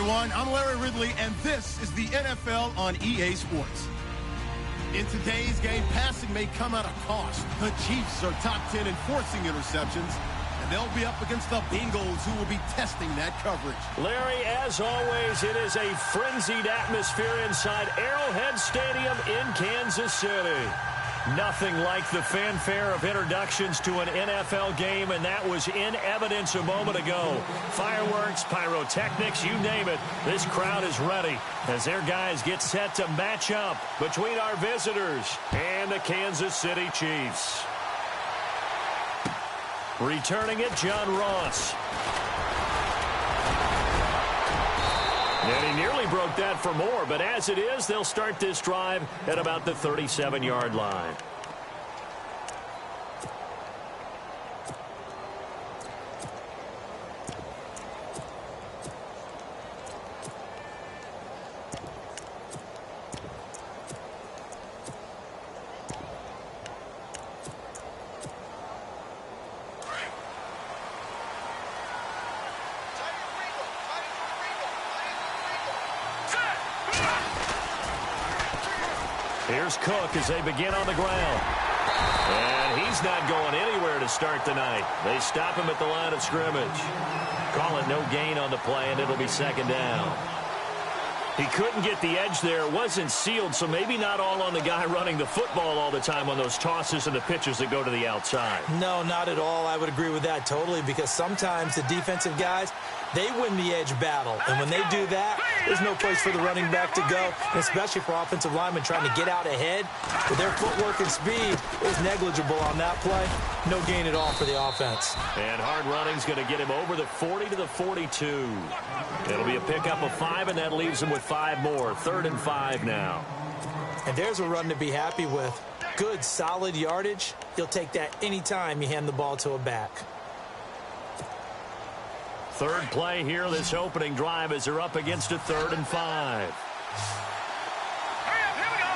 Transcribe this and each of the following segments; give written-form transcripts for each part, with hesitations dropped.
everyone. I'm Larry Ridley, and this is the NFL on EA Sports. In today's game, passing may come at a cost. The Chiefs are top 10 in forcing interceptions, and they'll be up against the Bengals, who will be testing that coverage. Larry, as always, it is a frenzied atmosphere inside Arrowhead Stadium in Kansas City. Nothing like the fanfare of introductions to an NFL game, and that was in evidence a moment ago. Fireworks, pyrotechnics, you name it. This crowd is ready as their guys get set to match up between our visitors and the Kansas City Chiefs. Returning it, John Ross. And he nearly broke that for more, but as it is, they'll start this drive at about the 37-yard line. Here's Cook as they begin on the ground. And he's not going anywhere to start the night. They stop him at the line of scrimmage. Call it no gain on the play, and it'll be second down. He couldn't get the edge there. It wasn't sealed, so maybe not all on the guy running the football all the time on those tosses and the pitches that go to the outside. No, not at all. I would agree with that totally, because sometimes the defensive guys, they win the edge battle. And when they do that, there's no place for the running back to go, especially for offensive linemen trying to get out ahead. But their footwork and speed is negligible on that play. No gain at all for the offense. And hard running's going to get him over the 40 to the 42. It'll be a pickup of 5, and that leaves him with 5 more. 3rd and 5 now. And there's a run to be happy with. Good, solid yardage. You'll take that anytime you hand the ball to a back. Third play here, this opening drive, as they're up against a 3rd and 5. Hurry up, here we go.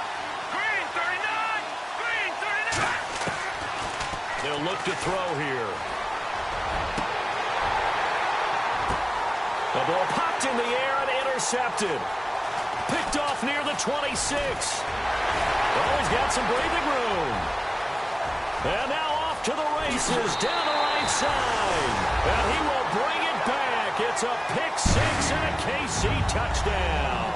Green, 39. Green, 39. They'll look to throw here. The ball popped in the air and intercepted. Picked off near the 26. Oh, he's got some breathing room. And now off to the races down the right side. And he will bring it back. It's a pick 6 and a KC touchdown.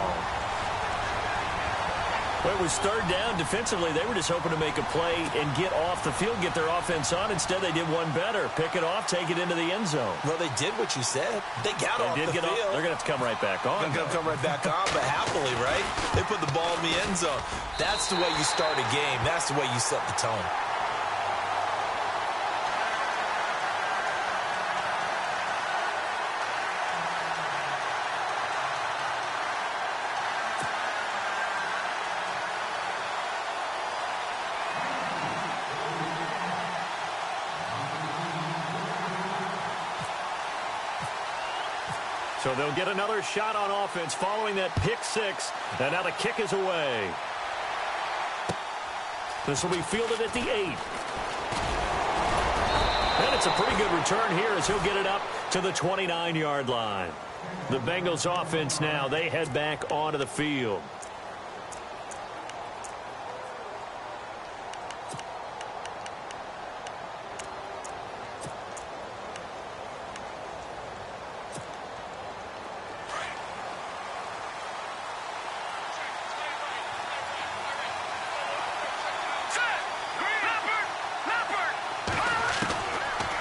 Well, it was 3rd down. Defensively, they were just hoping to make a play and get off the field, get their offense on. Instead, they did one better. Pick it off, take it into the end zone. Well, they did what you said. They got off the field. They're going to have to come right back on. They're going to come right back on, but happily, right? They put the ball in the end zone. That's the way you start a game. That's the way you set the tone. So they'll get another shot on offense following that pick 6. And now the kick is away. This will be fielded at the 8. And it's a pretty good return here as he'll get it up to the 29-yard line. The Bengals offense now, they head back onto the field.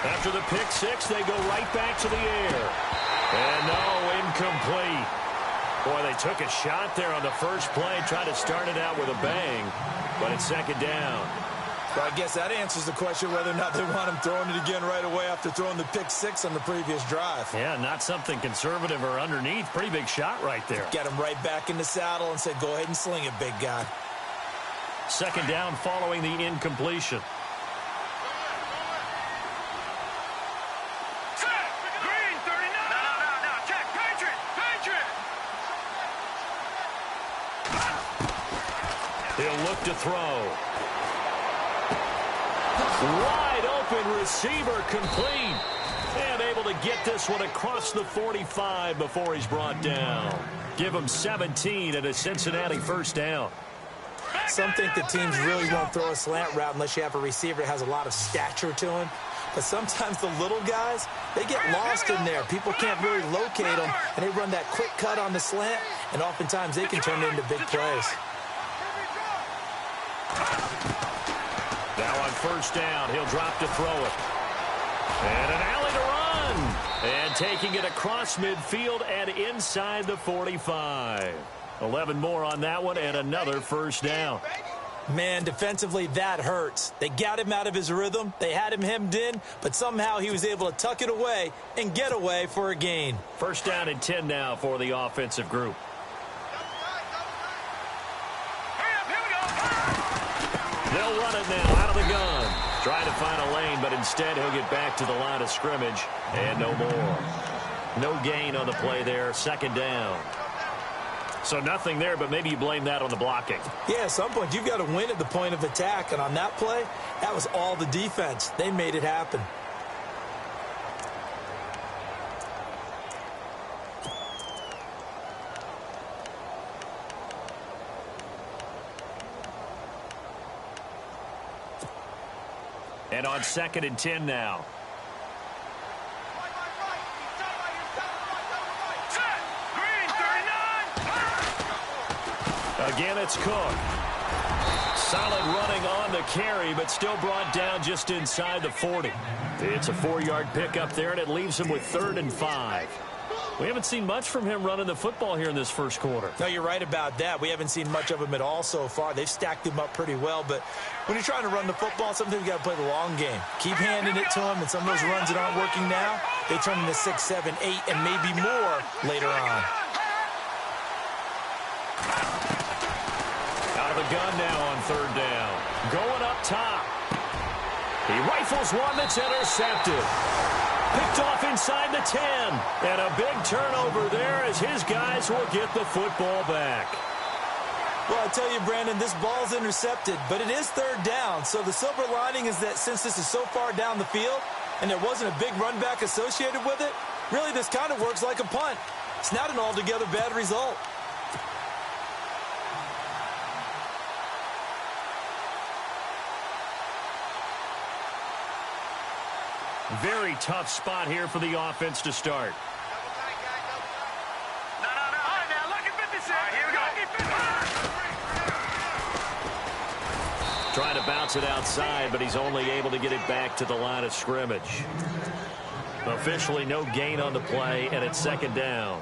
After the pick 6, they go right back to the air. And no, incomplete. Boy, they took a shot there on the first play, tried to start it out with a bang, but it's 2nd down. Well, I guess that answers the question whether or not they want him throwing it again right away after throwing the pick 6 on the previous drive. Yeah, not something conservative or underneath. Pretty big shot right there. Get him right back in the saddle and said, go ahead and sling it, big guy. 2nd down following the incompletion. He'll look to throw. Wide open receiver complete. And able to get this one across the 45 before he's brought down. Give him 17 and a Cincinnati first down. Some think the teams really won't throw a slant route unless you have a receiver that has a lot of stature to him. But sometimes the little guys, they get lost in there. People can't really locate them, and they run that quick cut on the slant, and oftentimes they can turn it into big plays. Now on first down, he'll drop to throw it. And an alley to run. And taking it across midfield and inside the 45. 11 more on that one and another first down. Man, defensively, that hurts. They got him out of his rhythm. They had him hemmed in, but somehow he was able to tuck it away and get away for a gain. First down and 10 now for the offensive group. They'll run it now out of the gun. Trying to find a lane, but instead he'll get back to the line of scrimmage and no more. No gain on the play there. Second down. So nothing there, but maybe you blame that on the blocking. Yeah, at some point you've got to win at the point of attack, and on that play, that was all the defense. They made it happen. And on second and 10 now. Again, it's Cook. Solid running on the carry, but still brought down just inside the 40. It's a 4-yard pickup there, and it leaves him with 3rd and 5. We haven't seen much from him running the football here in this first quarter. No, you're right about that. We haven't seen much of him at all so far. They've stacked him up pretty well, but when you're trying to run the football, sometimes you got to play the long game. Keep handing it to him, and some of those runs that aren't working now, they turn into 6, 7, 8, and maybe more later on. Out of the gun now on third down. Going up top. He rifles one that's intercepted. Picked off inside the 10. And a big turnover there as his guys will get the football back. Well, I tell you, Brandon, this ball's intercepted, but it is third down. So the silver lining is that since this is so far down the field and there wasn't a big run back associated with it, really this kind of works like a punt. It's not an altogether bad result. Very tough spot here for the offense to start. No. All right, now, lucky 56. Here we go. Lucky 56. Trying to bounce it outside, but he's only able to get it back to the line of scrimmage. Officially no gain on the play, and it's second down.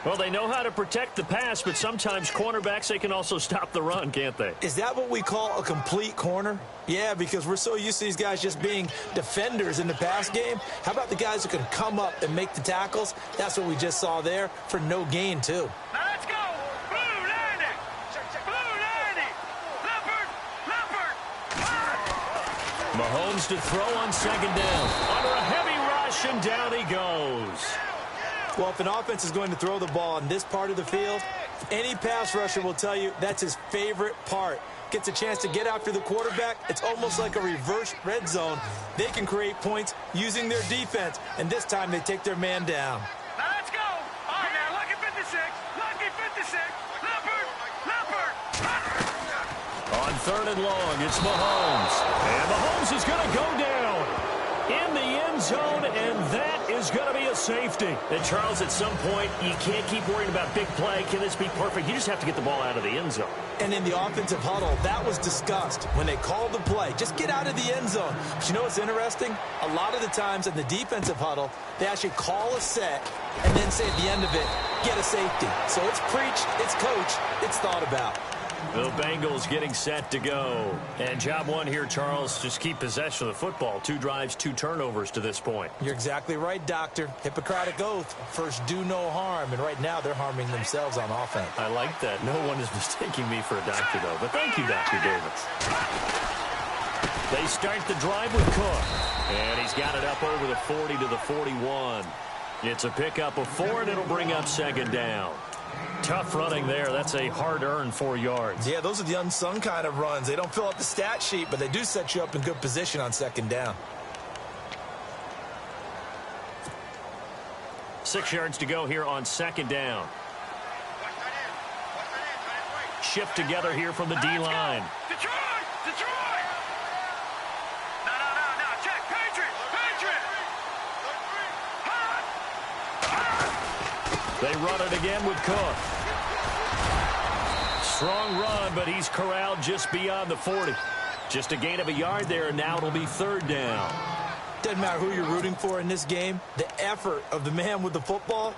Well, they know how to protect the pass, but sometimes cornerbacks, they can also stop the run, can't they? Is that what we call a complete corner? Yeah, because we're so used to these guys just being defenders in the pass game. How about the guys who can come up and make the tackles? That's what we just saw there for no gain, too. Now let's go. Blue landing. Blue landing. Leopard. Mahomes to throw on second down. Under a heavy rush, and down he goes. Well, if an offense is going to throw the ball on this part of the field, any pass rusher will tell you that's his favorite part. Gets a chance to get after the quarterback. It's almost like a reverse red zone. They can create points using their defense, and this time they take their man down. Now let's go. All right, now, lucky 56. Lucky 56. Leopard. On third and long, it's Mahomes. And Mahomes is going to go down in the end zone, and that is going to be a safety. And Charles, at some point, you can't keep worrying about big play. Can this be perfect? You just have to get the ball out of the end zone. And in the offensive huddle, that was discussed when they called the play. Just get out of the end zone. But you know what's interesting? A lot of the times in the defensive huddle, they actually call a set and then say at the end of it, get a safety. So it's preached, it's coached, it's thought about. The Bengals getting set to go. And job one here, Charles, just keep possession of the football. 2 drives, 2 turnovers to this point. You're exactly right, Doctor. Hippocratic oath. First, do no harm. And right now, they're harming themselves on offense. I like that. No one is mistaking me for a doctor, though. But thank you, Dr. Davis. They start the drive with Cook. And he's got it up over the 40 to the 41. It's a pickup of 4, and it'll bring up second down. Tough running there. That's a hard-earned 4 yards. Yeah, those are the unsung kind of runs. They don't fill out the stat sheet, but they do set you up in good position on second down. 6 yards to go here on second down. Shift together here from the D-line. Detroit! Detroit! No. Check. Patriot! They run it again with Cook. Strong run, but he's corralled just beyond the 40. Just a gain of a yard there, and now it'll be third down. Doesn't matter who you're rooting for in this game. The effort of the man with the football,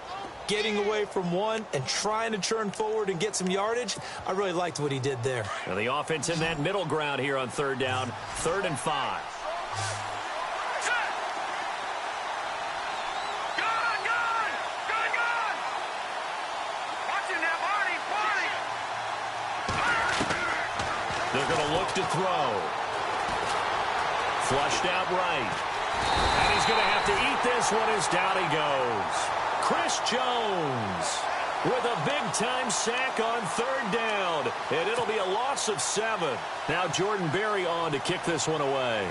getting away from one and trying to turn forward and get some yardage, I really liked what he did there. Now the offense in that middle ground here on third down, 3rd and 5. They're going to look to throw. Flushed out right. And he's going to have to eat this one as down he goes. Chris Jones with a big-time sack on third down. And it'll be a loss of 7. Now Jordan Berry on to kick this one away.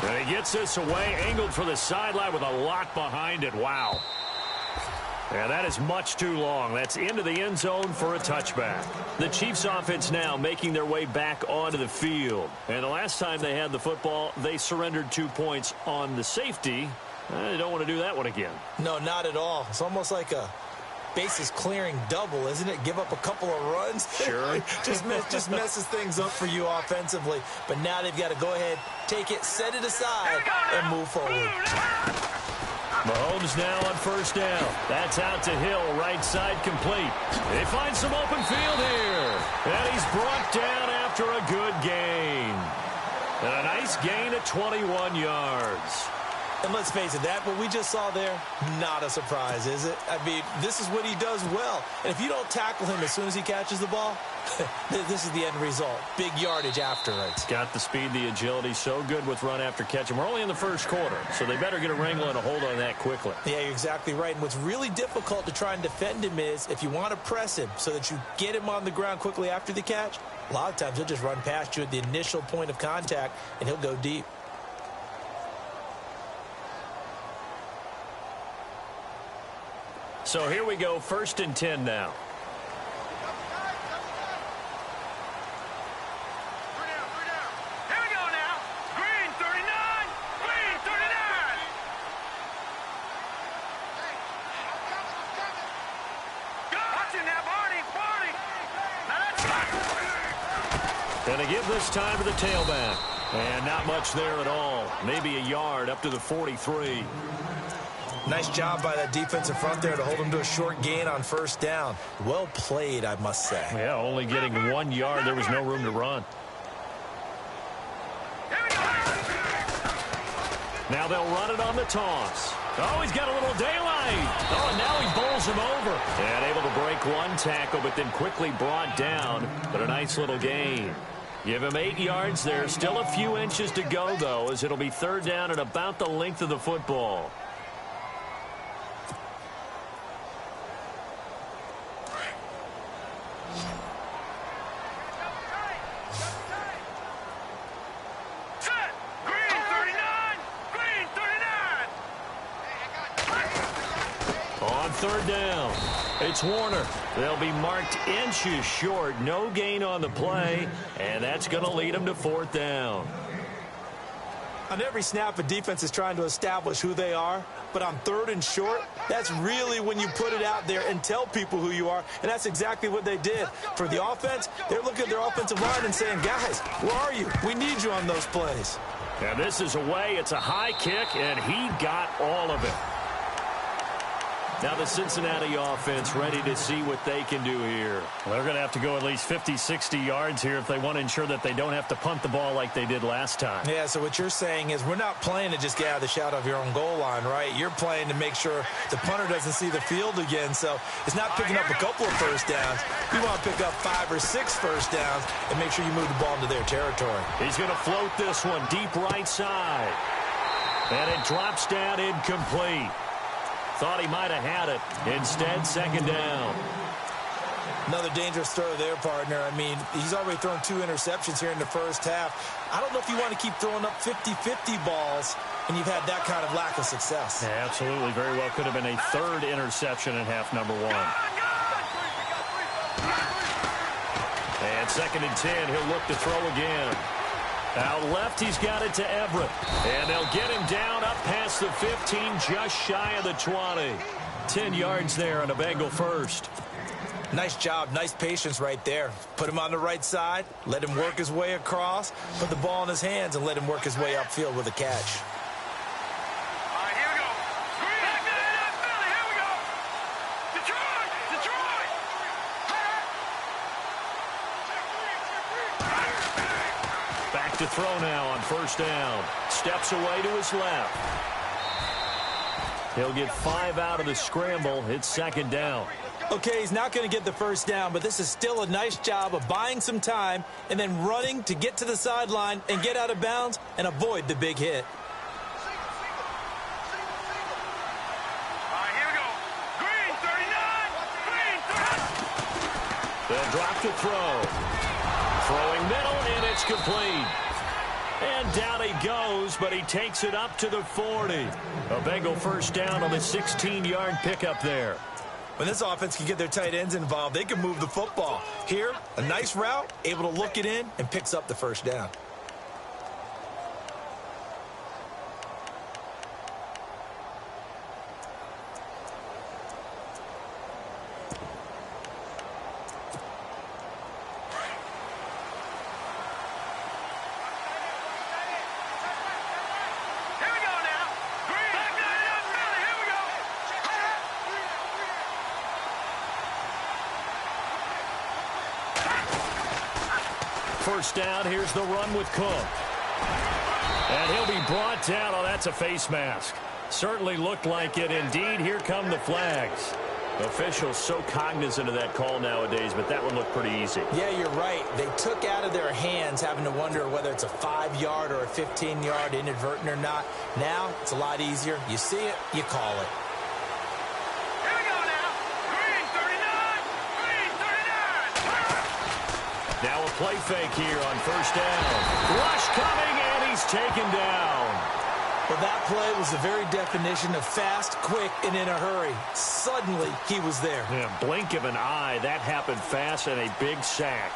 And he gets this away, angled for the sideline with a lot behind it. Wow. Yeah, that is much too long. That's into the end zone for a touchback. The Chiefs offense now making their way back onto the field. And the last time they had the football, they surrendered 2 points on the safety. They don't want to do that one again. No, not at all. It's almost like a bases clearing double, isn't it? Give up a couple of runs. Sure. just messes things up for you offensively. But now they've got to go ahead, take it, set it aside, and move forward. Mahomes now on first down. That's out to Hill, right side complete. They find some open field here. And he's brought down after a good gain. And a nice gain of 21 yards. And let's face it, that what we just saw there, not a surprise, is it? I mean, this is what he does well. And if you don't tackle him as soon as he catches the ball, this is the end result. Big yardage afterwards. Got the speed, the agility, so good with run after catch. And we're only in the first quarter, so they better get a wrangle and a hold on that quickly. Yeah, you're exactly right. And what's really difficult to try and defend him is if you want to press him so that you get him on the ground quickly after the catch, a lot of times he'll just run past you at the initial point of contact, and he'll go deep. So here we go, 1st and 10 now. Here we go now. Green 39. Green 39. Watch it now, Barney. Now that's Going to give this time to the tailback. And not much there at all. Maybe a yard up to the 43. Nice job by that defensive front there to hold him to a short gain on first down. Well played, I must say. Yeah, only getting 1 yard. There was no room to run. Now they'll run it on the toss. Oh, he's got a little daylight. Oh, and now he bowls him over. And able to break one tackle, but then quickly brought down. But a nice little gain. Give him 8 yards there. Still a few inches to go, though, as it'll be third down and about the length of the football. Third down. It's Warner. They'll be marked inches short. No gain on the play, and that's going to lead them to 4th down. On every snap, a defense is trying to establish who they are, but on 3rd and short, that's really when you put it out there and tell people who you are, and that's exactly what they did. For the offense, they're looking at their offensive line and saying, guys, where are you? We need you on those plays. And this is away. It's a high kick, and he got all of it. Now the Cincinnati offense ready to see what they can do here. Well, they're going to have to go at least 50, 60 yards here if they want to ensure that they don't have to punt the ball like they did last time. Yeah, so what you're saying is we're not playing to just get out of the shadow of your own goal line, right? You're playing to make sure the punter doesn't see the field again. So it's not picking up a couple of first downs. You want to pick up 5 or 6 first downs and make sure you move the ball into their territory. He's going to float this one deep right side. And it drops down incomplete. Thought he might have had it. Instead, second down. Another dangerous throw there, partner. I mean, he's already thrown 2 interceptions here in the first half. I don't know if you want to keep throwing up 50-50 balls when you've had that kind of lack of success. Yeah, absolutely. Very well could have been a 3rd interception in half number 1. And 2nd and 10, he'll look to throw again. Out left, he's got it to Everett. And they'll get him down up past the 15, just shy of the 20. 10 yards there on a Bengal first. Nice job, nice patience right there. Put him on the right side, let him work his way across, put the ball in his hands, and let him work his way upfield with a catch. All right, here we go. Back to the NFL. Here we go. Detroit! Detroit! Back to throw now on 1st down. Steps away to his left. He'll get 5 out of the scramble. It's 2nd down. Okay, he's not going to get the 1st down, but this is still a nice job of buying some time and then running to get to the sideline and get out of bounds and avoid the big hit. All right, here we go. Green, 39. Green, 30. They'll drop to throw. Throwing middle, and it's complete. And down he goes, but he takes it up to the 40. A Bengal 1st down on the 16-yard pickup there. When this offense can get their tight ends involved, they can move the football. Here, a nice route, able to look it in, and picks up the 1st down. Here we go now. Green. Back to the NFL. Here we go. 1st down, here's the run with Cook. And he'll be brought down. Oh, that's a face mask. Certainly looked like it. Indeed, here come the flags. Officials so cognizant of that call nowadays, but that one looked pretty easy. Yeah, you're right. They took out of their hands having to wonder whether it's a 5-yard or a 15-yard inadvertent or not. Now, it's a lot easier. You see it, you call it. Here we go now. Green, 39. Green, 39. Now a play fake here on 1st down. Rush coming, and he's taken down. Well, that play was the very definition of fast, quick, and in a hurry. Suddenly, he was there. Yeah, blink of an eye. That happened fast and a big sack.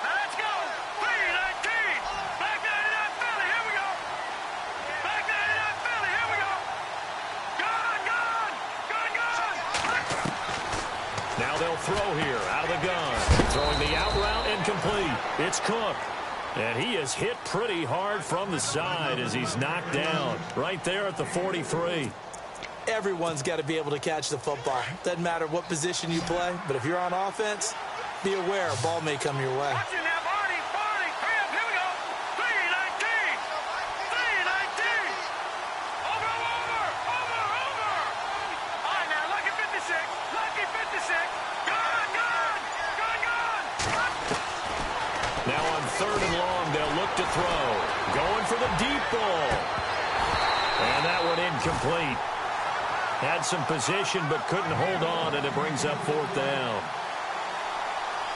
Now let's go. 3-19. Back to the NFL. Here we go. Back to the NFL. Here we go. Gone, gone. Gone, gone. Now they'll throw here out of the gun. Throwing the out route incomplete. It's Cook. And he is hit pretty hard from the side as he's knocked down right there at the 43. Everyone's got to be able to catch the football. Doesn't matter what position you play, but if you're on offense, be aware a ball may come your way. Watch it now, Barney. Barney. Hurry up. Here we go. 3-19. 3-19. Over. All right, now, lucky 56. Lucky 56. Gone, gone. Gone, gone. Now on 3rd and long, they'll look to throw. Going for the deep ball. And that one incomplete. Had some position but couldn't hold on, and it brings up 4th down.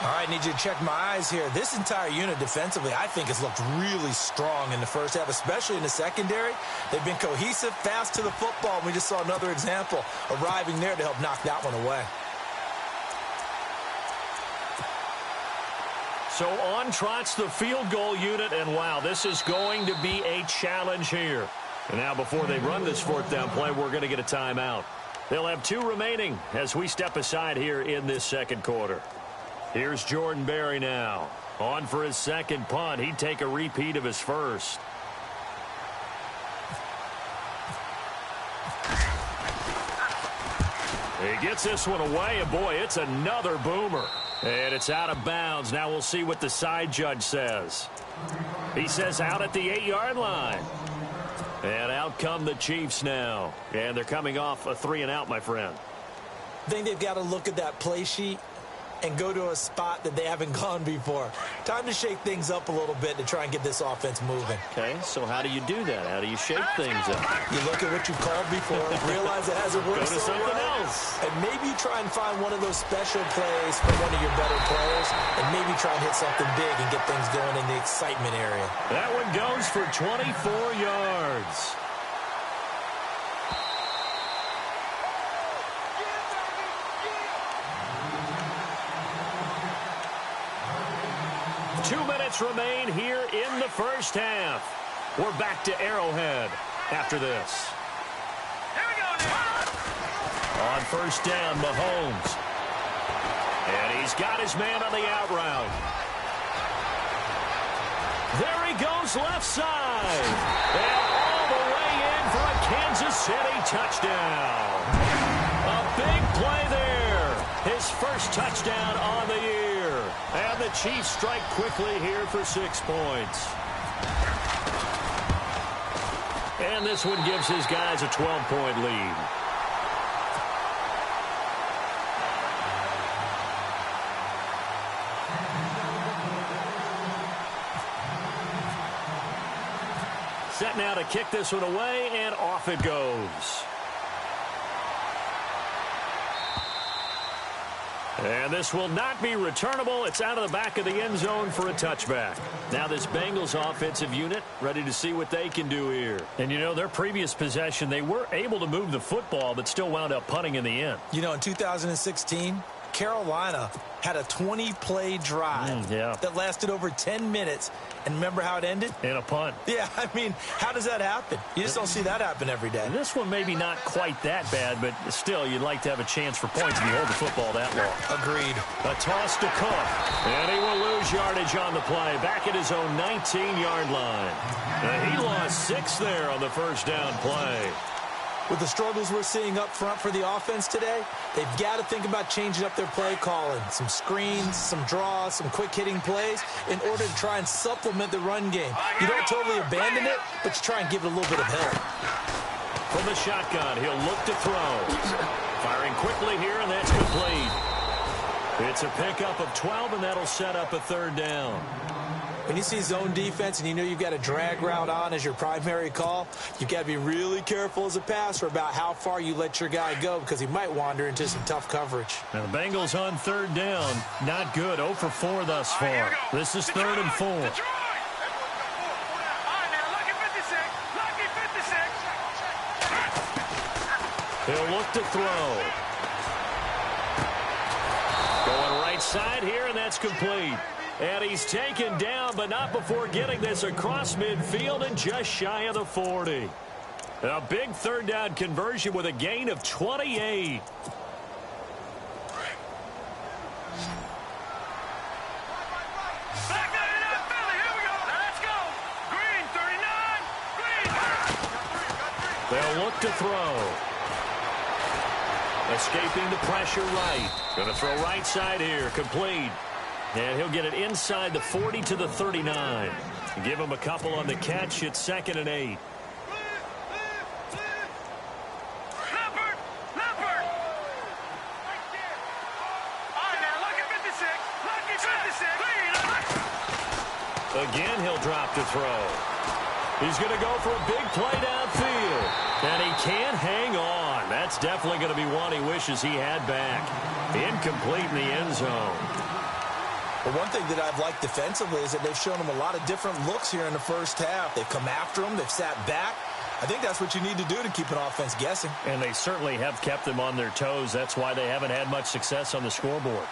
All right, need you to check my eyes here. This entire unit defensively, I think, has looked really strong in the first half, especially in the secondary. They've been cohesive, fast to the football. We just saw another example arriving there to help knock that one away. So on trots the field goal unit, and wow, this is going to be a challenge here. And now before they run this 4th down play, we're going to get a timeout. They'll have 2 remaining as we step aside here in this 2nd quarter. Here's Jordan Berry now. On for his 2nd punt. He'd take a repeat of his first. He gets this one away, and boy, it's another boomer. And it's out of bounds. Now we'll see what the side judge says. He says out at the 8-yard line. And out come the Chiefs now. And they're coming off a 3-and-out, my friend. I think they've got to look at that play sheet and go to a spot that they haven't gone before. Time to shake things up a little bit to try and get this offense moving. Okay, so how do you do that? How do you shake things up? You look at what you called before, realize it hasn't worked Go to so something well, else. and maybe you try and find one of those special plays from one of your better players, and maybe try and hit something big and get things going in the excitement area. That one goes for 24 yards. Remain here in the first half. We're back to Arrowhead after this. Here we go now. On first down, Mahomes. And he's got his man on the out route. There he goes left side. And all the way in for a Kansas City touchdown. A big play there. His first touchdown on the year. And the Chiefs strike quickly here for 6 points. And this one gives his guys a 12-point lead. Set now to kick this one away, and off it goes. And this will not be returnable. It's out of the back of the end zone for a touchback. Now this Bengals offensive unit ready to see what they can do here. And, you know, their previous possession, they were able to move the football, but still wound up punting in the end. You know, in 2016, Carolina had a 20-play drive that lasted over 10 minutes. And remember how it ended? In a punt. Yeah, I mean, how does that happen? You just don't see that happen every day. This one maybe not quite that bad, but still, you'd like to have a chance for points if you hold the football that long. Agreed. A toss to Cook. And he will lose yardage on the play. Back at his own 19-yard line. And he lost 6 there on the first down play. With the struggles we're seeing up front for the offense today, they've got to think about changing up their play calling. Some screens, some draws, some quick-hitting plays in order to try and supplement the run game. You don't totally abandon it, but you try and give it a little bit of help. From the shotgun, he'll look to throw. Firing quickly here, and that's complete. It's a pickup of 12, and that'll set up a third down. When you see zone defense and you know you've got a drag route on as your primary call, you've got to be really careful as a passer about how far you let your guy go because he might wander into some tough coverage. Now the Bengals on third down. Not good. 0 for 4 thus far. This is third and 4. Detroit. All right, now, lucky 56. Lucky 56. He'll look to throw. Going right side here, and that's complete. And he's taken down, but not before getting this across midfield and just shy of the 40. A big third down conversion with a gain of 28. Back 99, Philly. Here we go. Let's go. Green, 39. Green. They'll look to throw. Escaping the pressure right. Going to throw right side here. Complete. And he'll get it inside the 40 to the 39. Give him a couple on the catch. It's 2nd and 8. Leopard. Leopard. All right, now, lucky 56. Lucky 56. Green. Again, he'll drop to throw. He's going to go for a big play downfield. And he can't hang on. That's definitely going to be one he wishes he had back. Incomplete in the end zone. But one thing that I've liked defensively is that they've shown him a lot of different looks here in the first half. They've come after him. They've sat back. I think that's what you need to do to keep an offense guessing. And they certainly have kept them on their toes. That's why they haven't had much success on the scoreboard.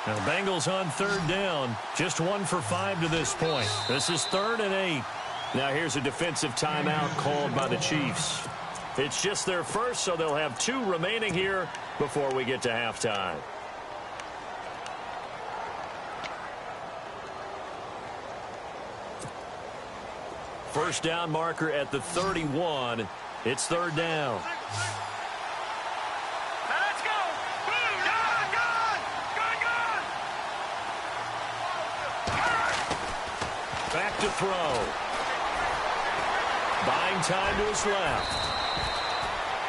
Now the Bengals on third down. Just 1 for 5 to this point. This is 3rd and 8. Now here's a defensive timeout called by the Chiefs. It's just their first, so they'll have 2 remaining here before we get to halftime. First down marker at the 31. It's third down. Let's go. Boom. Gone. Back to throw. Buying time to his left.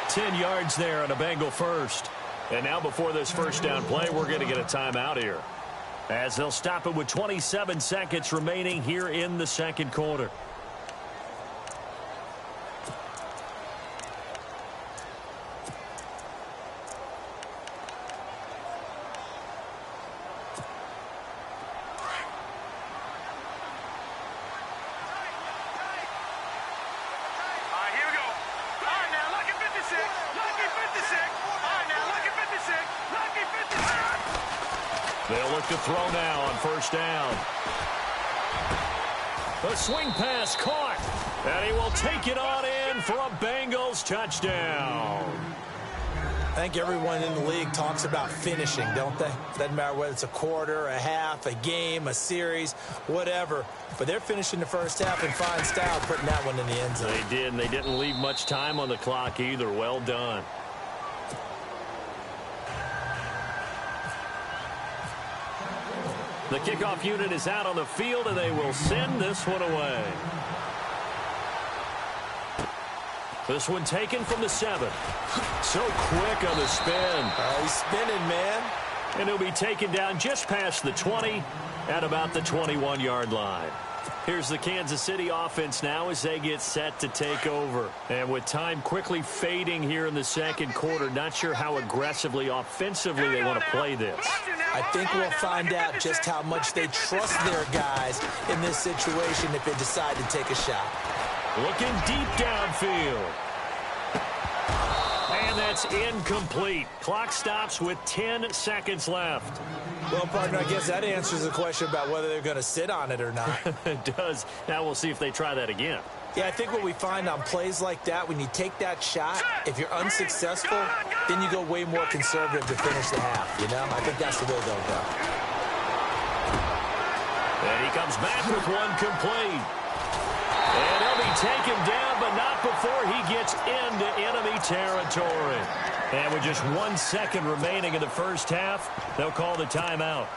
10 yards there on a Bengal first. And now before this first down play, we're going to get a timeout here, as they'll stop it with 27 seconds remaining here in the second quarter. They'll look to throw now on first down. The swing pass caught, and he will take it on in for a Bengals touchdown. I think everyone in the league talks about finishing, don't they? Doesn't matter whether it's a quarter, a half, a game, a series, whatever. But they're finishing the first half in fine style, putting that one in the end zone. They did, and they didn't leave much time on the clock either. Well done. The kickoff unit is out on the field, and they will send this one away. This one taken from the 7. So quick on the spin. He's spinning, man. And he'll be taken down just past the 20 at about the 21-yard line. Here's the Kansas City offense now as they get set to take over. And with time quickly fading here in the second quarter, not sure how aggressively, offensively they want to play this. I think we'll find out just how much they trust their guys in this situation if they decide to take a shot. Looking deep downfield. And that's incomplete. Clock stops with 10 seconds left. Well, partner, I guess that answers the question about whether they're going to sit on it or not. It does. Now we'll see if they try that again. Yeah, I think what we find on plays like that, when you take that shot, if you're unsuccessful, then you go way more conservative to finish the half, you know? I think that's the way they'll go. And he comes back with one complete. And he'll be taken down, but not before he gets into enemy territory. And with just 1 second remaining in the first half, they'll call the timeout.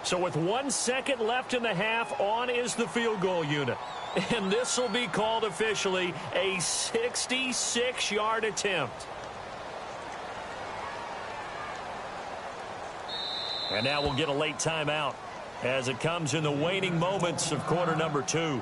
So with 1 second left in the half, on is the field goal unit. And this will be called officially a 66-yard attempt. And now we'll get a late timeout as it comes in the waning moments of quarter number 2.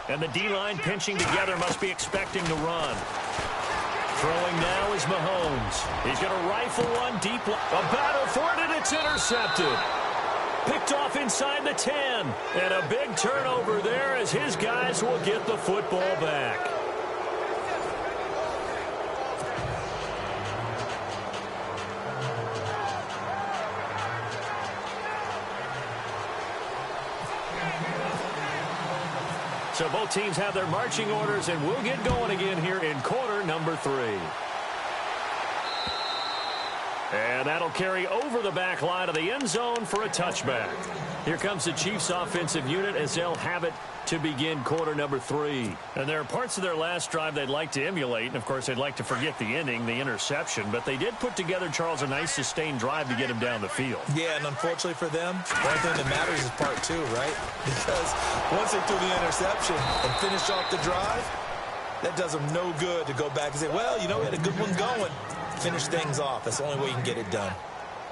And the D-line pinching together must be expecting to run. Throwing now is Mahomes. He's going to rifle one deep. A battle for it, and it's intercepted. Picked off inside the 10. And a big turnover there as his guys will get the football back. So both teams have their marching orders, and we'll get going again here in quarter number 3. And that'll carry over the back line of the end zone for a touchback. Here comes the Chiefs offensive unit as they'll have it to begin quarter number 3. And there are parts of their last drive they'd like to emulate, and of course they'd like to forget the ending, the interception, but they did put together, Charles, a nice sustained drive to get him down the field. Yeah, and unfortunately for them, the only thing that matters is part 2, right? Because once they threw the interception and finished off the drive, that does them no good to go back and say, well, you know, we had a good one going. Finish things off. That's the only way you can get it done.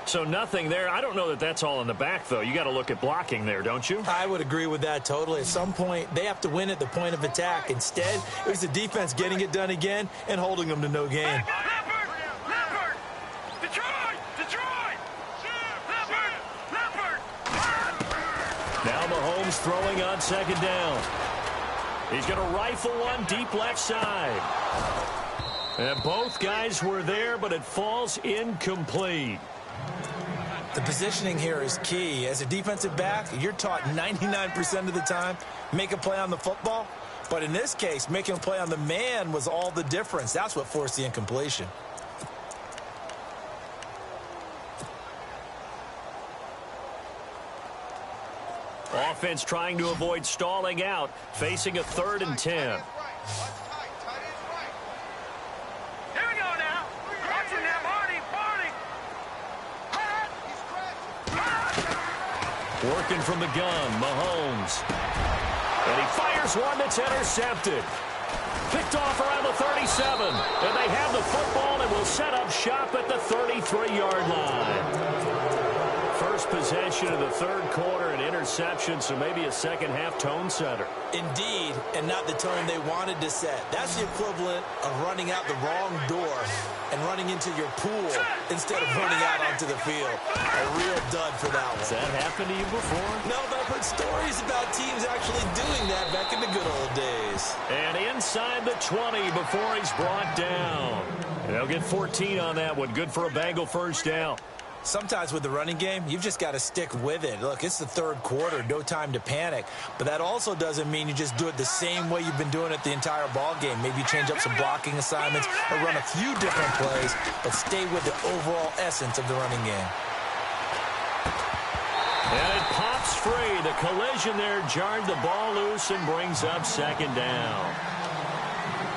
So nothing there. I don't know that that's all in the back, though. You got to look at blocking there, don't you? I would agree with that totally. At some point, they have to win at the point of attack. Instead, it was the defense getting it done again and holding them to no gain. Now Mahomes throwing on second down. He's going to rifle one deep left side. And both guys were there, but it falls incomplete. The positioning here is key. As a defensive back, you're taught 99% of the time, make a play on the football. But in this case, making a play on the man was all the difference. That's what forced the incompletion. Offense trying to avoid stalling out, facing a 3rd and 10. Here we go now. Watch him now, Marty. Working from the gun, Mahomes. And he fires one that's intercepted. Picked off around the 37. And they have the football and will set up shop at the 33-yard line. First possession of the 3rd quarter, an interception, so maybe a second-half tone setter. Indeed, and not the tone they wanted to set. That's the equivalent of running out the wrong door and running into your pool instead of running out onto the field. A real dud for that one. Has that happened to you before? No, but I've heard stories about teams actually doing that back in the good old days. And inside the 20 before he's brought down. They'll get 14 on that one. Good for a Bengal first down. Sometimes with the running game, you've just got to stick with it. Look, it's the 3rd quarter, no time to panic. But that also doesn't mean you just do it the same way you've been doing it the entire ball game. Maybe change up some blocking assignments or run a few different plays, but stay with the overall essence of the running game. And it pops free. The collision there jarred the ball loose and brings up second down.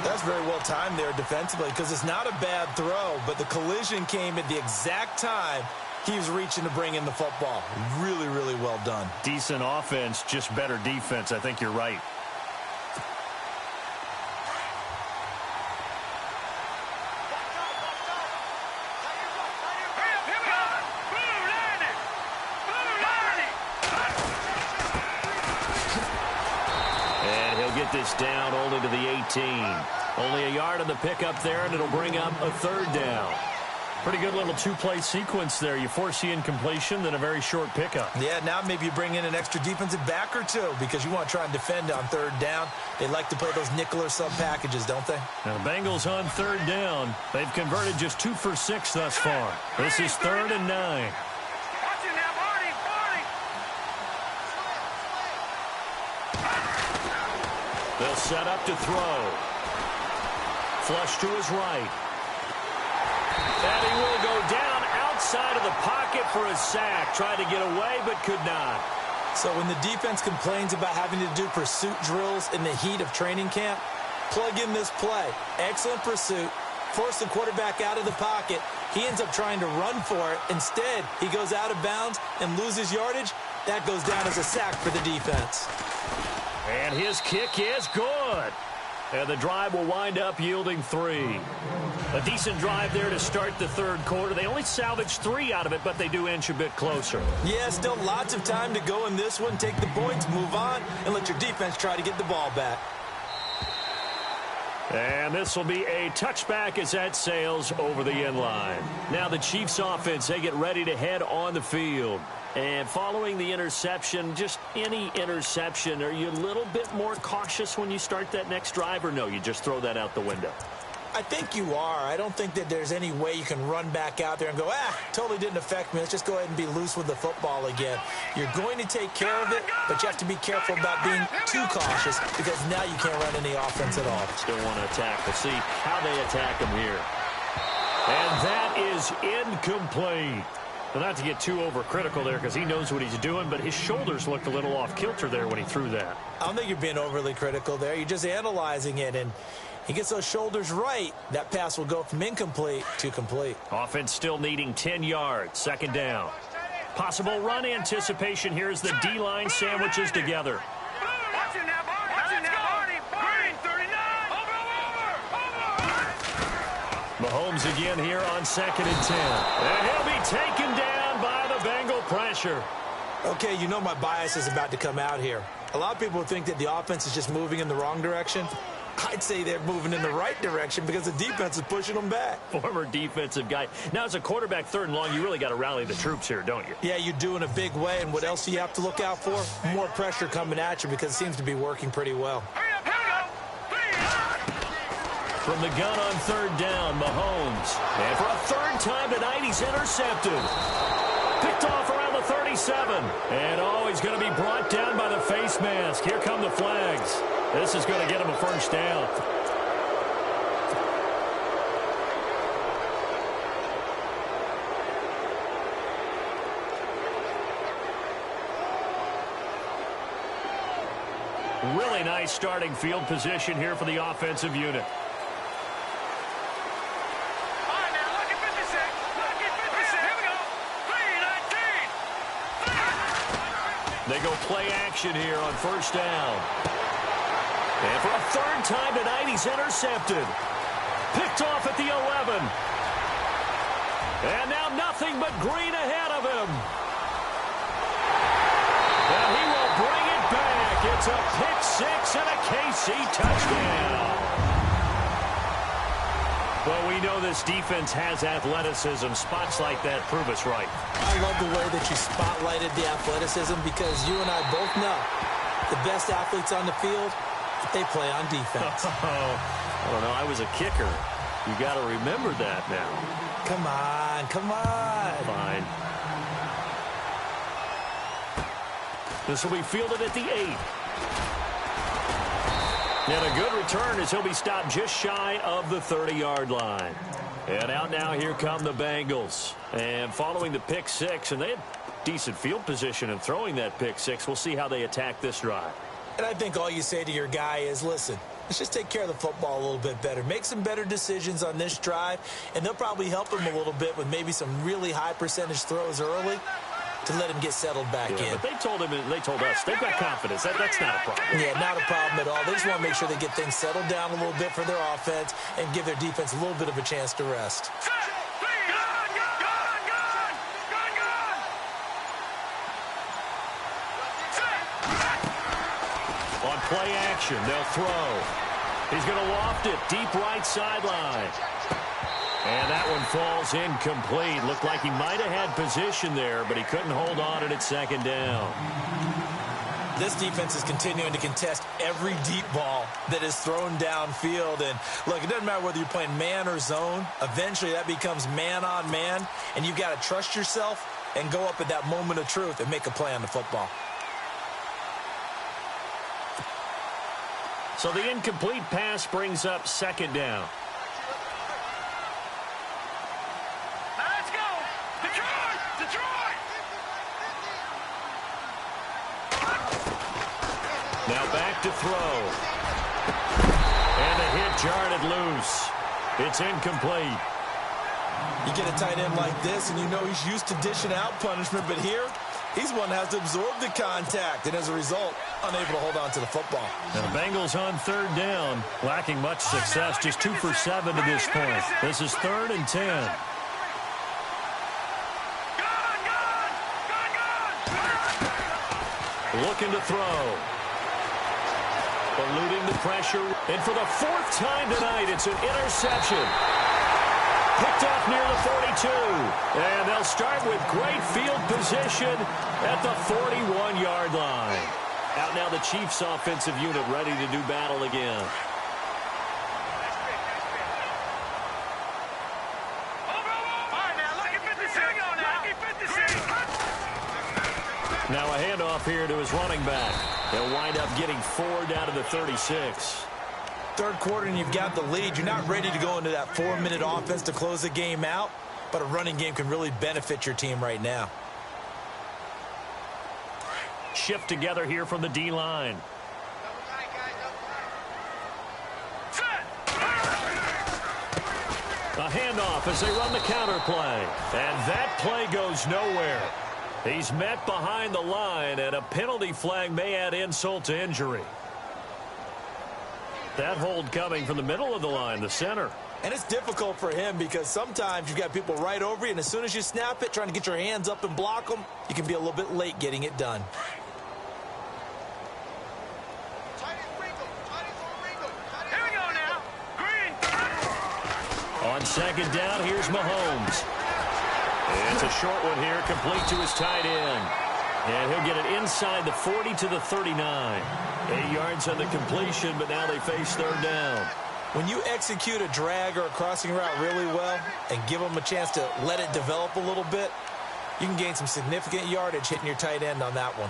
That's very well timed there defensively because it's not a bad throw, but the collision came at the exact time he was reaching to bring in the football. Really, really well done. Decent offense, just better defense. I think you're right. And he'll get this down only to the 18. Only a yard on the pickup there, and it'll bring up a 3rd down. Pretty good little 2-play sequence there. You force the incompletion, then a very short pickup. Yeah, now maybe you bring in an extra defensive back or two because you want to try and defend on 3rd down. They like to play those nickel or sub packages, don't they? Now the Bengals on 3rd down. They've converted just 2 for 6 thus far. This is 3rd and 9. Watch him now, Marty. They'll set up to throw. Flush to his right. And he will go down outside of the pocket for a sack. Tried to get away, but could not. So when the defense complains about having to do pursuit drills in the heat of training camp, plug in this play. Excellent pursuit. Force the quarterback out of the pocket. He ends up trying to run for it. Instead, he goes out of bounds and loses yardage. That goes down as a sack for the defense. And his kick is good. And the drive will wind up yielding 3. A decent drive there to start the 3rd quarter. They only salvaged 3 out of it, but they do inch a bit closer. Yeah, still lots of time to go in this one. Take the points, move on, and let your defense try to get the ball back. And this will be a touchback as that sails over the end line. Now the Chiefs offense, they get ready to head on the field. And following the interception, just any interception, are you a little bit more cautious when you start that next drive, or no, you just throw that out the window? I think you are. I don't think that there's any way you can run back out there and go, totally didn't affect me. Let's just go ahead and be loose with the football again. You're going to take care of it, but you have to be careful about being too cautious because now you can't run any offense at all. Still want to attack. We'll see how they attack him here. And that is incomplete. Well, not to get too overcritical there because he knows what he's doing, but his shoulders looked a little off kilter there when he threw that. I don't think you're being overly critical there. You're just analyzing it, and he gets those shoulders right. That pass will go from incomplete to complete. Offense still needing 10 yards. 2nd down. Possible run anticipation here as the D-line sandwiches together. Watch him now, Marty. Watch him now, Marty. Green, 39. Mahomes again here on 2nd and 10. And he'll be taken down by the Bengal pressure. Okay, you know my bias is about to come out here. A lot of people think that the offense is just moving in the wrong direction. I'd say they're moving in the right direction because the defense is pushing them back. Former defensive guy. Now, as a quarterback, 3rd and long, you really got to rally the troops here, don't you? Yeah, you do in a big way. And what else do you have to look out for? More pressure coming at you because it seems to be working pretty well. From the gun on 3rd down, Mahomes. And for a 3rd time tonight, he's intercepted. Picked off around the 37. And, he's going to be brought down by the face mask. Here come the flags. This is going to get him a 1st down. Really nice starting field position here for the offensive unit. They go play action here on 1st down. And for a 3rd time tonight, he's intercepted. Picked off at the 11. And now nothing but green ahead of him. And he will bring it back. It's a pick 6 and a KC touchdown. Well, we know this defense has athleticism. Spots like that prove us right. I love the way that you spotlighted the athleticism because you and I both know the best athletes on the field, they play on defense. I don't know. I was a kicker. You got to remember that now. Come on, come on. Fine. This will be fielded at the 8. And a good return as he'll be stopped just shy of the 30-yard line. And out now, here come the Bengals. And following the pick 6, and they had decent field position in throwing that pick 6. We'll see how they attack this drive. And I think all you say to your guy is, listen, let's just take care of the football a little bit better. Make some better decisions on this drive, and they'll probably help him a little bit with maybe some really high percentage throws early to let him get settled back in. But they told us, they've got confidence. That's not a problem. Yeah, not a problem at all. They just want to make sure they get things settled down a little bit for their offense and give their defense a little bit of a chance to rest. On play action, they'll throw. He's going to loft it deep right sideline. And that one falls incomplete. Looked like he might have had position there, but he couldn't hold on at 2nd down. This defense is continuing to contest every deep ball that is thrown downfield. And, look, it doesn't matter whether you're playing man or zone. Eventually, that becomes man on man, and you've got to trust yourself and go up at that moment of truth and make a play on the football. So the incomplete pass brings up 2nd down. Now back to throw. And the hit jarred it loose. It's incomplete. You get a tight end like this, and you know he's used to dishing out punishment, but here, he's one that has to absorb the contact, and as a result, unable to hold on to the football. Now the Bengals on 3rd down, lacking much success, just 2 for 7 to this point. This is 3rd and 10. Looking to throw. Eluding the pressure. And for the 4th time tonight, it's an interception. Picked off near the 42. And they'll start with great field position at the 41-yard line. Out now the Chiefs offensive unit ready to do battle again. Now a handoff here to his running back. They'll wind up getting 4 down to the 36. 3rd quarter and you've got the lead. You're not ready to go into that 4-minute offense to close the game out, but a running game can really benefit your team right now. Shift together here from the D-line. A handoff as they run the counter play. And that play goes nowhere. He's met behind the line, and a penalty flag may add insult to injury. That hold coming from the middle of the line, the center. And it's difficult for him because sometimes you've got people right over you, and as soon as you snap it, trying to get your hands up and block them, you can be a little bit late getting it done. Here we On second down, here's Mahomes. It's a short one here, complete to his tight end. And he'll get it inside the 40 to the 39. 8 yards on the completion, but now they face third down. When you execute a drag or a crossing route really well and give them a chance to let it develop a little bit, you can gain some significant yardage hitting your tight end on that one.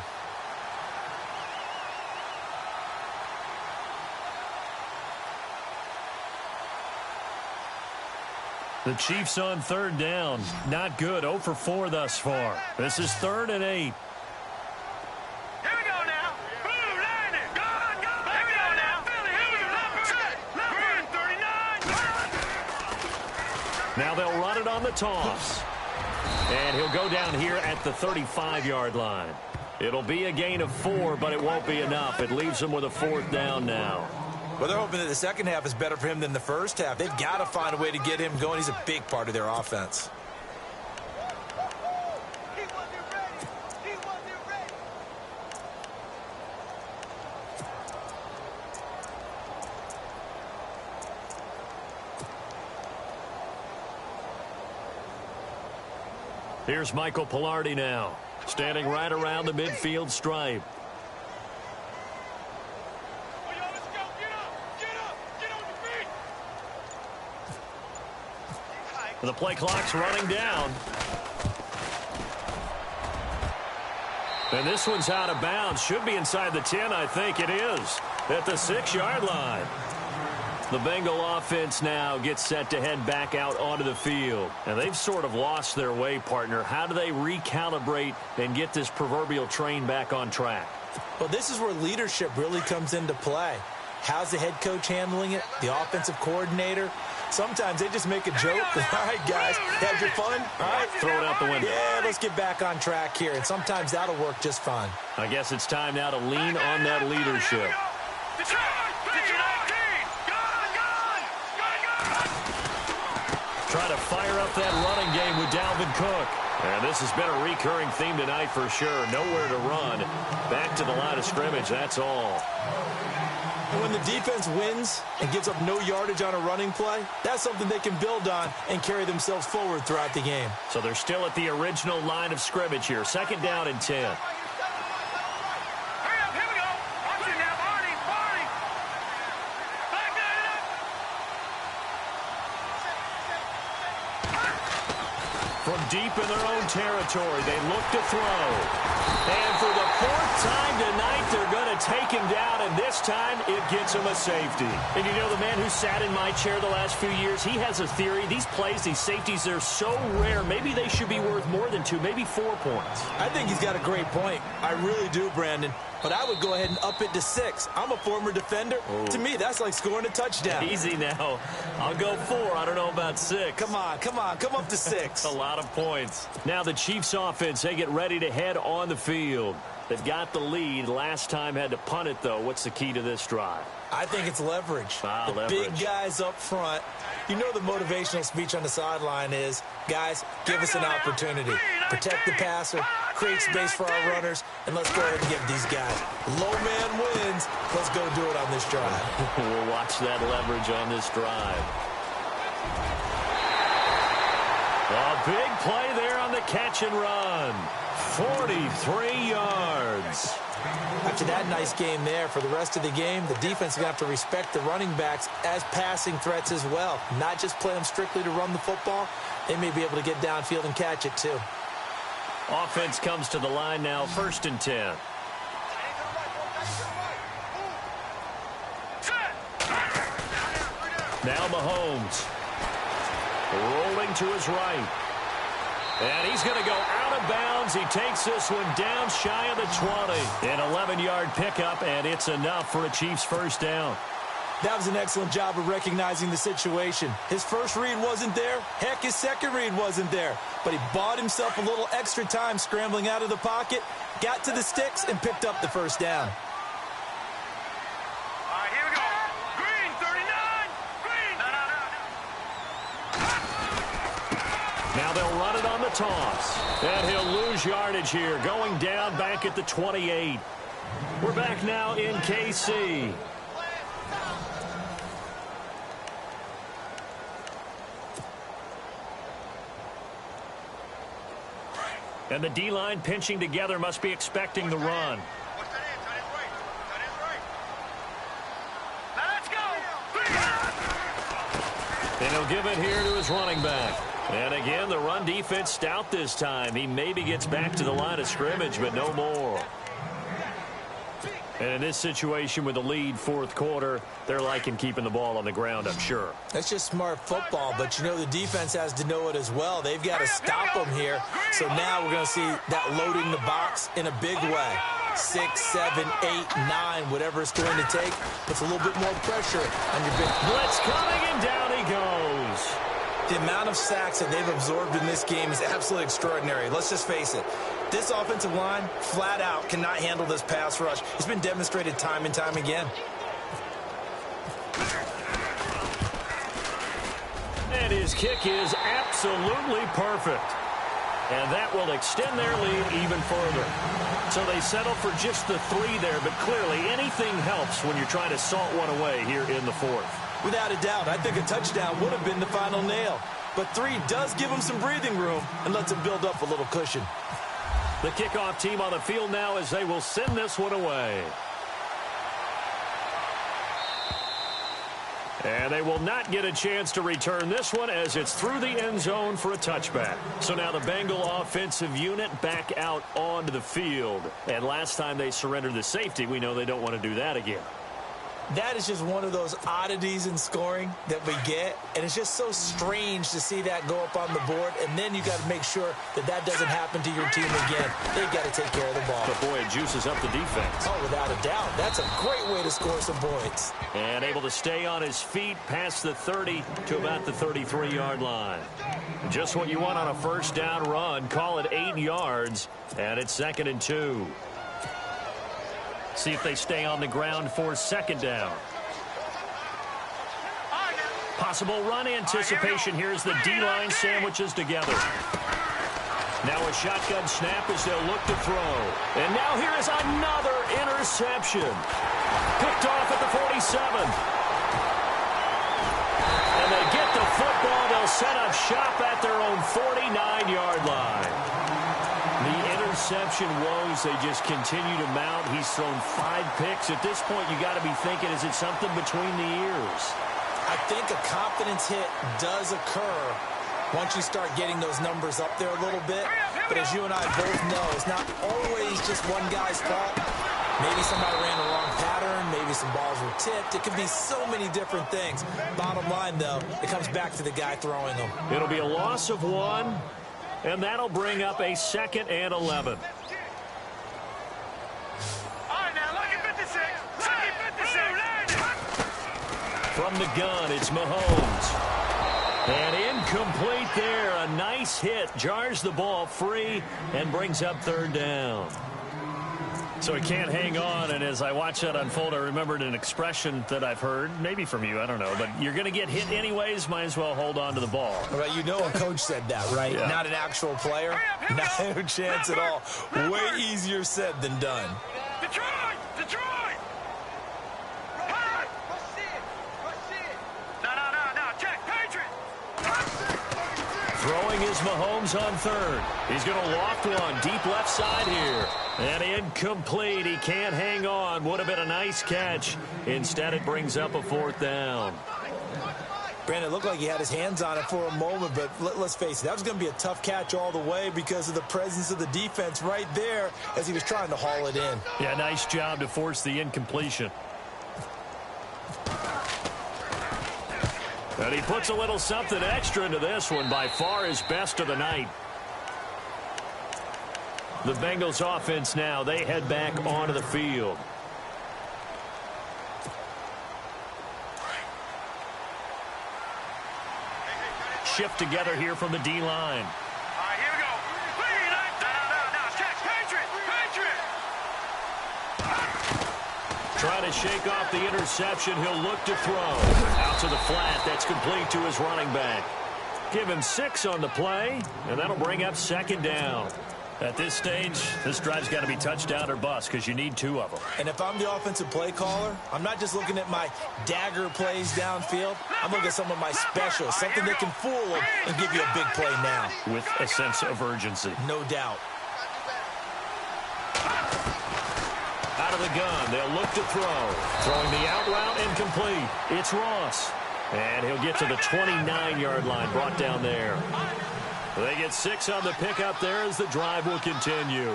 The Chiefs on third down. Not good. 0 for 4 thus far. This is 3rd and 8. Here we go now. Boom, line it. Go, go. Back down now. Philly, here we go. Left, 39. Now they'll run it on the toss. And he'll go down here at the 35-yard line. It'll be a gain of 4, but it won't be enough. It leaves them with a 4th down now. Well, they're hoping that the second half is better for him than the first half. They've got to find a way to get him going. He's a big part of their offense. Here's Michael Palardy now, standing right around the midfield stripe. The play clock's running down. And this one's out of bounds. Should be inside the 10, I think it is. At the 6-yard line. The Bengal offense now gets set to head back out onto the field. And they've sort of lost their way, partner. How do they recalibrate and get this proverbial train back on track? Well, this is where leadership really comes into play. How's the head coach handling it? The offensive coordinator? Sometimes they just make a joke. All right, guys, had your fun? All right, throw it out the window. Yeah, let's get back on track here. And sometimes that'll work just fine. I guess it's time now to lean on that leadership. Try to fire up that running game with Dalvin Cook. And this has been a recurring theme tonight for sure. Nowhere to run. Back to the line of scrimmage, that's all. And when the defense wins and gives up no yardage on a running play, that's something they can build on and carry themselves forward throughout the game. So they're still at the original line of scrimmage here. 2nd down and 10. From deep in their own territory, they look to throw. And for the 4th time tonight, they're going to take him down, and this time it gets him a safety. And you know, the man who sat in my chair the last few years, he has a theory. These plays, these safeties, they're so rare. Maybe they should be worth more than 2, maybe 4 points. I think he's got a great point. I really do, Brandon. But I would go ahead and up it to 6. I'm a former defender. Ooh. To me, that's like scoring a touchdown. Easy now. I'll go 4. I don't know about 6. Come on. Come up to 6. A lot of points. Now the Chiefs offense, they get ready to head on the field. They've got the lead. Last time had to punt it, though. What's the key to this drive? I think it's leverage. The leverage. Big guys up front. You know the motivational speech on the sideline is, guys, give us an opportunity. Protect the passer, create space for our runners, and let's go ahead and give these guys. Low man wins. Let's go do it on this drive. We'll watch that leverage on this drive. A big play there on the catch and run. 43 yards. After that nice game there, for the rest of the game, the defense is going to have to respect the running backs as passing threats as well. Not just play them strictly to run the football. They may be able to get downfield and catch it too. Offense comes to the line now, 1st and 10. Now Mahomes. Rolling to his right. And he's going to go out of bounds. He takes this one down shy of the 20. An 11-yard pickup, and it's enough for a Chiefs 1st down. That was an excellent job of recognizing the situation. His first read wasn't there. Heck, his second read wasn't there. But he bought himself a little extra time scrambling out of the pocket, got to the sticks, and picked up the 1st down. All right, here we go. Green, 39. Green. No. Now they'll run it on the toss. And he'll lose yardage here, going down back at the 28. We're back now in KC. And the D-line pinching together must be expecting the run. Let's go. And he'll give it here to his running back. And again, the run defense stout this time. He maybe gets back to the line of scrimmage, but no more. And in this situation with the lead fourth quarter, they're liking keeping the ball on the ground, I'm sure. That's just smart football, but you know the defense has to know it as well. They've got to stop them here. So now we're going to see that loading the box in a big way. 6, 7, 8, 9, whatever it's going to take. Puts a little bit more pressure on your big. Blitz coming, and down he goes. The amount of sacks that they've absorbed in this game is absolutely extraordinary. Let's just face it. This offensive line, flat out, cannot handle this pass rush. It's been demonstrated time and time again. And his kick is absolutely perfect. And that will extend their lead even further. So they settle for just the 3 there, but clearly anything helps when you're trying to salt one away here in the fourth. Without a doubt, I think a touchdown would have been the final nail. But 3 does give them some breathing room and lets them build up a little cushion. The kickoff team on the field now as they will send this one away. And they will not get a chance to return this one as it's through the end zone for a touchback. So now the Bengal offensive unit back out onto the field. And last time they surrendered the safety, we know they don't want to do that again. That is just one of those oddities in scoring that we get, and it's just so strange to see that go up on the board, and then you got to make sure that that doesn't happen to your team again. They've got to take care of the ball. But boy, it juices up the defense. Oh, without a doubt. That's a great way to score some points. And able to stay on his feet past the 30 to about the 33-yard line. Just what you want on a first down run. Call it 8 yards, and it's 2nd and 2. See if they stay on the ground for 2nd down. Possible run anticipation. Here's the D-line sandwiches together. Now a shotgun snap as they'll look to throw. And now here is another interception. Picked off at the 47. And they get the football. They'll set up shop at their own 49-yard line. The interception woes, they just continue to mount. He's thrown 5 picks. At this point, you got to be thinking, is it something between the ears? I think a confidence hit does occur once you start getting those numbers up there a little bit. But as you and I both know, it's not always just one guy's fault. Maybe somebody ran the wrong pattern. Maybe some balls were tipped. It could be so many different things. Bottom line, though, it comes back to the guy throwing them. It'll be a loss of 1. And that'll bring up a 2nd and 11. All right, now, look at 56. Look at 56. From the gun, it's Mahomes. And incomplete there. A nice hit. Jars the ball free and brings up 3rd down. So he can't hang on, and as I watch that unfold, I remembered an expression that I've heard, maybe from you, I don't know, but you're going to get hit anyways, might as well hold on to the ball. Right, you know a coach said that, right? Yeah. Not an actual player. Not a chance at all. Way easier said than done. Detroit! Detroit! Hey! No, check, Patriot! Throwing is Mahomes on 3rd. He's going to loft one deep left side here. And incomplete. He can't hang on. Would have been a nice catch. Instead, it brings up a 4th down. Brandon, it looked like he had his hands on it for a moment, but let's face it, that was going to be a tough catch all the way because of the presence of the defense right there as he was trying to haul it in. Yeah, nice job to force the incompletion. And he puts a little something extra into this one. By far his best of the night. The Bengals offense now, they head back onto the field. Shift together here from the D-line. All right, here we go. No, check, Patriot! Trying to shake off the interception. He'll look to throw. Out to the flat. That's complete to his running back. Give him 6 on the play, and that'll bring up 2nd down. At this stage, this drive's got to be touchdown or bust because you need 2 of them. And if I'm the offensive play caller, I'm not just looking at my dagger plays downfield. I'm looking at some of my specials, something that can fool them and give you a big play now. With a sense of urgency. No doubt. Out of the gun, they'll look to throw. Throwing the out route incomplete. It's Ross. And he'll get to the 29-yard line, brought down there. They get 6 on the pickup there as the drive will continue.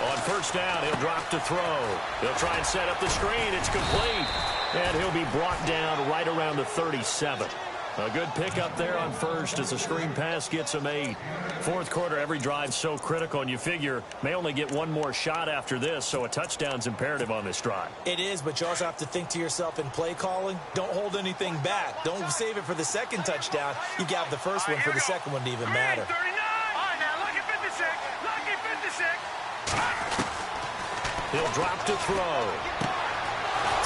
On first down, he'll drop to throw. He'll try and set up the screen. It's complete. And he'll be brought down right around the 37. A good pickup there on first as the screen pass gets him 8. Fourth quarter, every drive's so critical, and you figure may only get one more shot after this, so a touchdown's imperative on this drive. It is, but you also have to think to yourself in play calling, don't hold anything back. Don't save it for the second touchdown. You got the first one for the second one to even matter. 39. All right, now, lucky 56. Lucky 56. He'll drop to throw.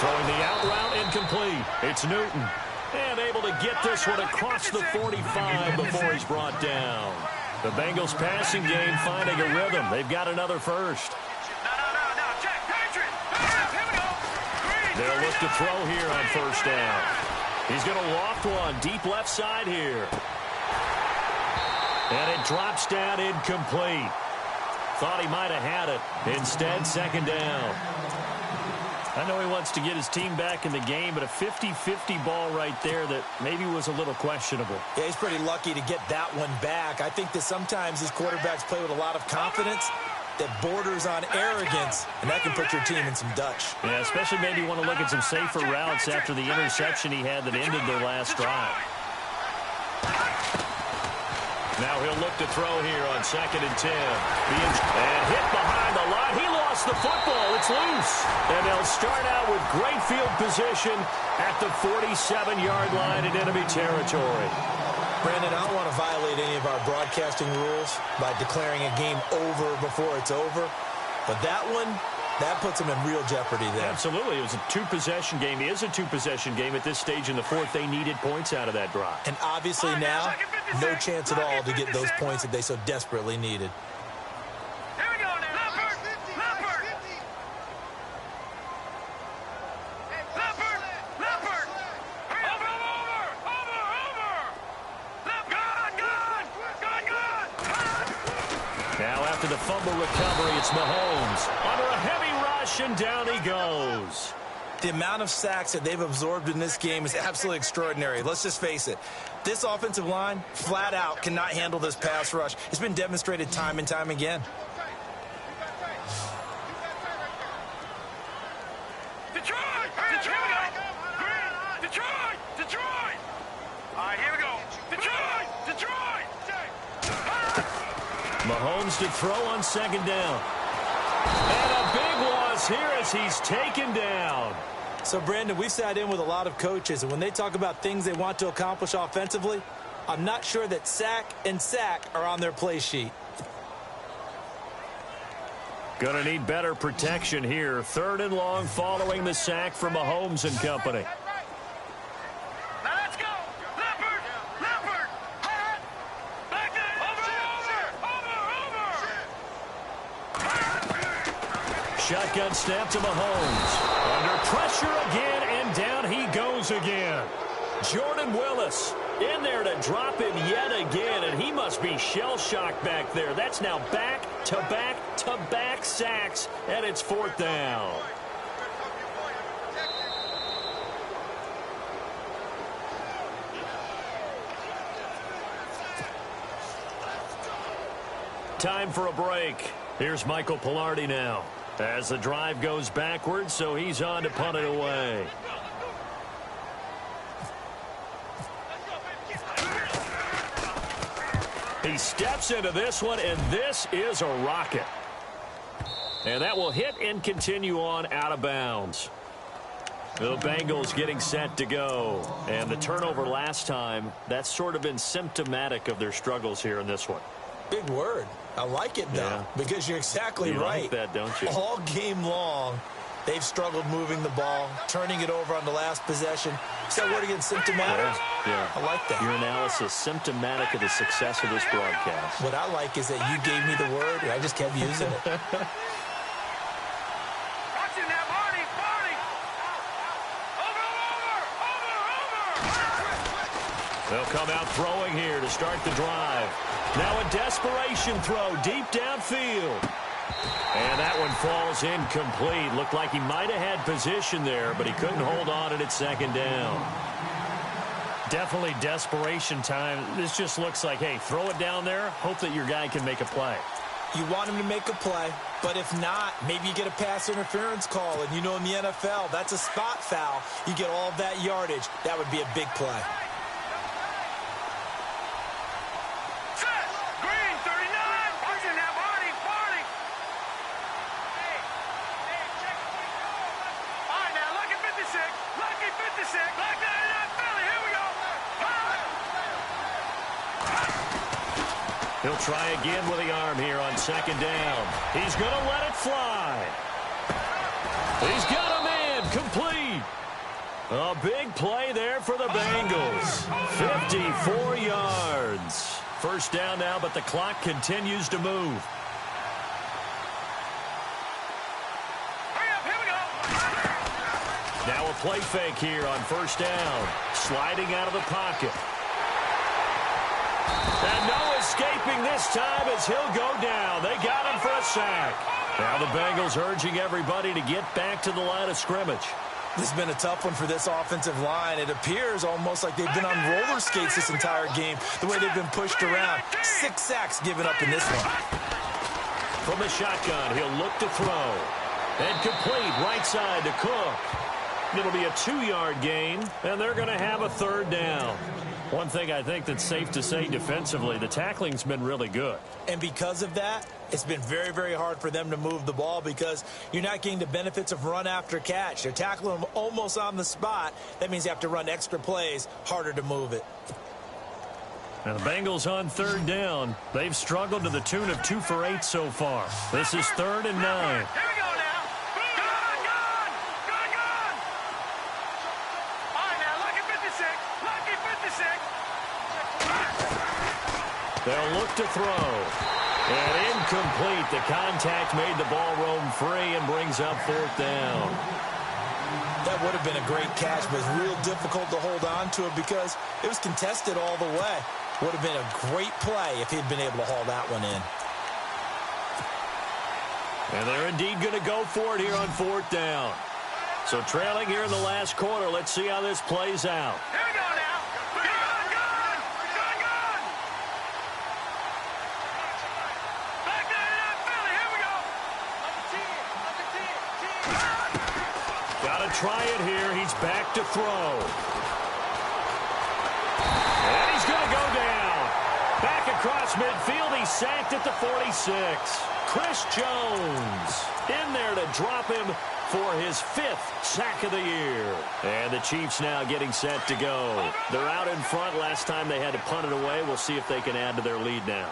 Throwing the out route incomplete. It's Newton. And able to get this one across the 45 before he's brought down. The Bengals passing game finding a rhythm. They've got another first. No, check. Patriot. Here we go. They'll look to throw here on first down. He's going to loft one deep left side here. And it drops down incomplete. Thought he might have had it. Instead, second down. I know he wants to get his team back in the game, but a 50-50 ball right there that maybe was a little questionable. Yeah, he's pretty lucky to get that one back. I think that sometimes these quarterbacks play with a lot of confidence that borders on arrogance, and that can put your team in some Dutch. Yeah, especially maybe want to look at some safer routes after the interception he had that ended their last drive. Now he'll look to throw here on 2nd and 10. And hit behind the line. He lost the football. It's loose. And they'll start out with great field position at the 47-yard line in enemy territory. Brandon, I don't want to violate any of our broadcasting rules by declaring a game over before it's over. But that one, that puts them in real jeopardy there. Absolutely. It was a two-possession game. It is a two-possession game at this stage in the fourth. They needed points out of that drive. And obviously now, no chance at all to get those points that they so desperately needed. Here we go now. Leopard. Over. Now after the fumble recovery, it's Mahomes. Under a heavy rush, and down he goes. The amount of sacks that they've absorbed in this game is absolutely extraordinary. Let's just face it. This offensive line, flat out, cannot handle this pass rush. It's been demonstrated time and time again. Detroit! All right, here we go. Detroit! Mahomes to throw on 2nd down. And a big loss here as he's taken down. So, Brandon, we sat in with a lot of coaches, and when they talk about things they want to accomplish offensively, I'm not sure that sack and sack are on their play sheet. Gonna need better protection here. 3rd and long following the sack from Mahomes and company. Now let's go. Leopard. Back there. Over. Shotgun snap to Mahomes. Under pressure again, and down he goes again. Jordan Willis in there to drop him yet again, and he must be shell-shocked back there. That's now back-to-back-to-back sacks, and it's 4th down. Time for a break. Here's Michael Palardy now. As the drive goes backwards, so he's on to punt it away. He steps into this one, and this is a rocket. And that will hit and continue on out of bounds. The Bengals getting set to go. And the turnover last time, that's sort of been symptomatic of their struggles here in this one. Big word. I like it, though, because you're exactly right. You like that, don't you? All game long, they've struggled moving the ball, turning it over on the last possession. Is that word again, symptomatic? Yeah. I like that. Your analysis, symptomatic of the success of this broadcast. What I like is that you gave me the word, and I just kept using it. Watch it now, Marty. Over. They'll come out throwing here to start the drive. Now a desperation throw deep downfield. And that one falls incomplete. Looked like he might have had position there, but he couldn't hold on at second down. Definitely desperation time. This just looks like, hey, throw it down there, hope that your guy can make a play. You want him to make a play, but if not, maybe you get a pass interference call. And you know in the NFL, that's a spot foul. You get all that yardage. That would be a big play. Set. Green, 39. Watching that body. All right, now, lucky 56. Lucky 56. Black 99 Philly. Here we go. He'll try again with the arm here on second down. He's going to let it fly. He's got a man complete. A big play there for the Bengals. 54 yards. First down now, but the clock continues to move. Hurry up, here we go. Now a play fake here on first down. Sliding out of the pocket. And no escaping this time as he'll go down. They got him for a sack. Now the Bengals urging everybody to get back to the line of scrimmage. This has been a tough one for this offensive line. It appears almost like they've been on roller skates this entire game, the way they've been pushed around. 6 sacks given up in this one. From the shotgun, he'll look to throw. And complete right side to Cook. It'll be a 2-yard gain, and they're going to have a third down. One thing I think that's safe to say defensively, the tackling's been really good. And because of that, it's been very, very hard for them to move the ball because you're not getting the benefits of run after catch. They're tackling them almost on the spot. That means you have to run extra plays, harder to move it. Now the Bengals on third down. They've struggled to the tune of 2 for 8 so far. This is 3rd and 9. Here we go now. Gone. All right, now, lucky 56. Lucky 56. They'll look to throw. And incomplete. The contact made the ball roam free and brings up 4th down. That would have been a great catch, but it's real difficult to hold on to it because it was contested all the way. Would have been a great play if he'd been able to haul that one in. And they're indeed going to go for it here on 4th down. So trailing here in the last quarter. Let's see how this plays out. Here we go now. Gone. Black 99 Philly. Here we go. Got to try it here. He's back to throw. And he's going to go down. Back across midfield. He's sacked at the 46. Chris Jones in there to drop him for his 5th sack of the year. And the Chiefs now getting set to go. They're out in front. Last time they had to punt it away. We'll see if they can add to their lead now.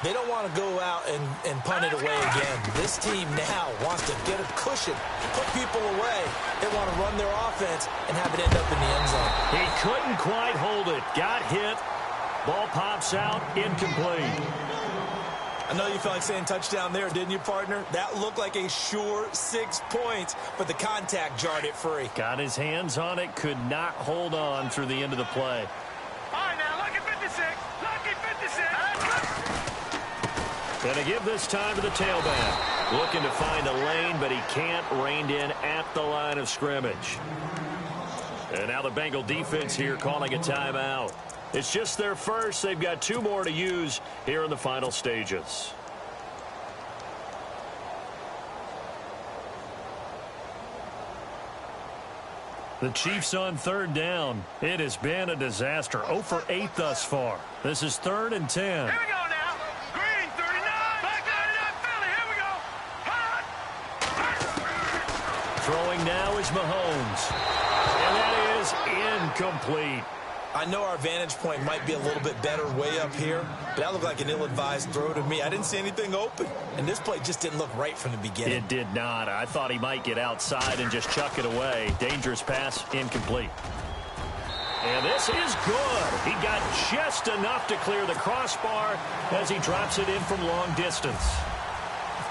They don't want to go out and punt it away again. This team now wants to get a cushion, put people away. They want to run their offense and have it end up in the end zone. He couldn't quite hold it. Got hit. Ball pops out. Incomplete. I know you felt like saying touchdown there, didn't you, partner? That looked like a sure 6 points, but the contact jarred it free. Got his hands on it, could not hold on through the end of the play. All right, now, lucky 56. Lucky 56. Going to give this time to the tailback. Looking to find a lane, but he can't. Reined in at the line of scrimmage. And now the Bengal defense here calling a timeout. It's just their first. They've got 2 more to use here in the final stages. The Chiefs on third down. It has been a disaster. 0 for 8 thus far. This is 3rd and 10. Here we go now. Green, 39. Black 99 Philly. Here we go. Hot. Throwing now is Mahomes. And that is incomplete. I know our vantage point might be a little bit better way up here, but that looked like an ill-advised throw to me. I didn't see anything open, and this play just didn't look right from the beginning. It did not. I thought he might get outside and just chuck it away. Dangerous pass, incomplete. And this is good. He got just enough to clear the crossbar as he drops it in from long distance.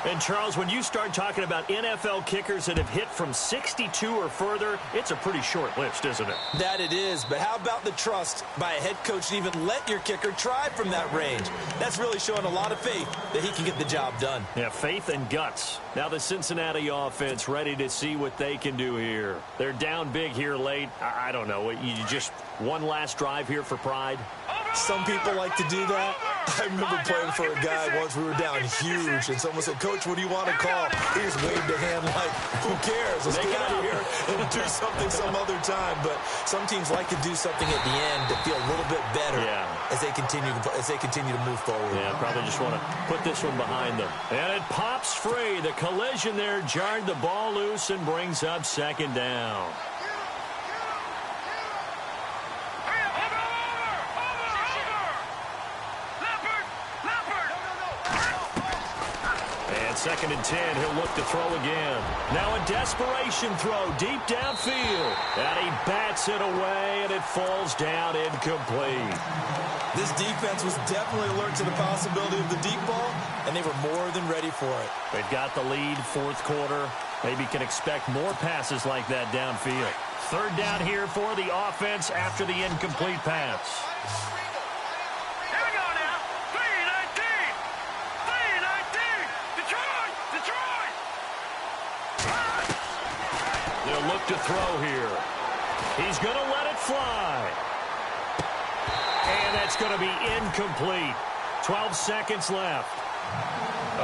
And, Charles, when you start talking about NFL kickers that have hit from 62 or further, it's a pretty short list, isn't it? That it is, but how about the trust by a head coach to even let your kicker try from that range? That's really showing a lot of faith that he can get the job done. Yeah, faith and guts. Now the Cincinnati offense ready to see what they can do here. They're down big here late. I don't know. You just one last drive here for pride? Some people like to do that. I remember playing for a guy once. We were down huge, and someone said, "Coach, what do you want to call?" He just waved a hand like, "Who cares? Let's get out of here and do something some other time." But some teams like to do something at the end to feel a little bit better as they continue to move forward. Yeah, probably just want to put this one behind them. And it pops free. The collision there jarred the ball loose and brings up second down. Second and 10, he'll look to throw again. Now a desperation throw deep downfield. And he bats it away, and it falls down incomplete. This defense was definitely alert to the possibility of the deep ball, and they were more than ready for it. They've got the lead, fourth quarter. Maybe can expect more passes like that downfield. Third down here for the offense after the incomplete pass. Look to throw here. He's going to let it fly. And that's going to be incomplete. 12 seconds left.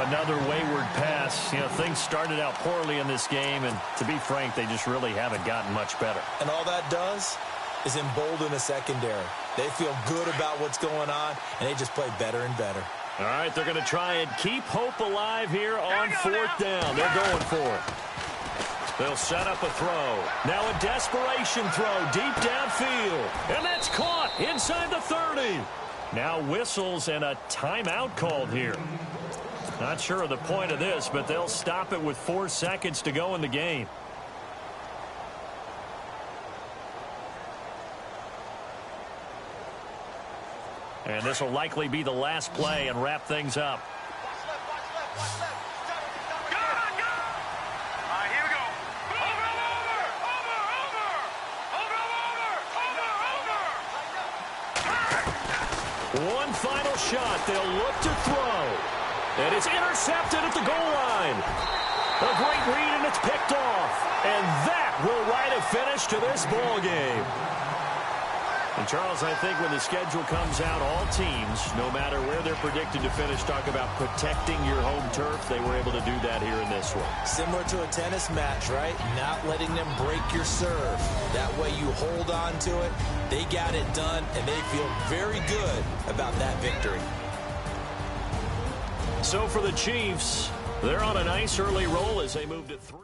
Another wayward pass. You know, things started out poorly in this game, and to be frank, they just really haven't gotten much better. And all that does is embolden the secondary. They feel good about what's going on, and they just play better and better. All right, they're going to try and keep hope alive here on fourth down. They're going for it. They'll set up a throw. Now a desperation throw deep downfield. And that's caught inside the 30. Now whistles and a timeout called here. Not sure of the point of this, but they'll stop it with 4 seconds to go in the game. And this will likely be the last play and wrap things up. One final shot. They'll look to throw. And it's intercepted at the goal line. A great read, and it's picked off. And that will write a finish to this ball game. And, Charles, I think when the schedule comes out, all teams, no matter where they're predicted to finish, talk about protecting your home turf. They were able to do that here in this one. Similar to a tennis match, right? Not letting them break your serve. That way you hold on to it. They got it done, and they feel very good about that victory. So for the Chiefs, they're on a nice early roll as they move to 3.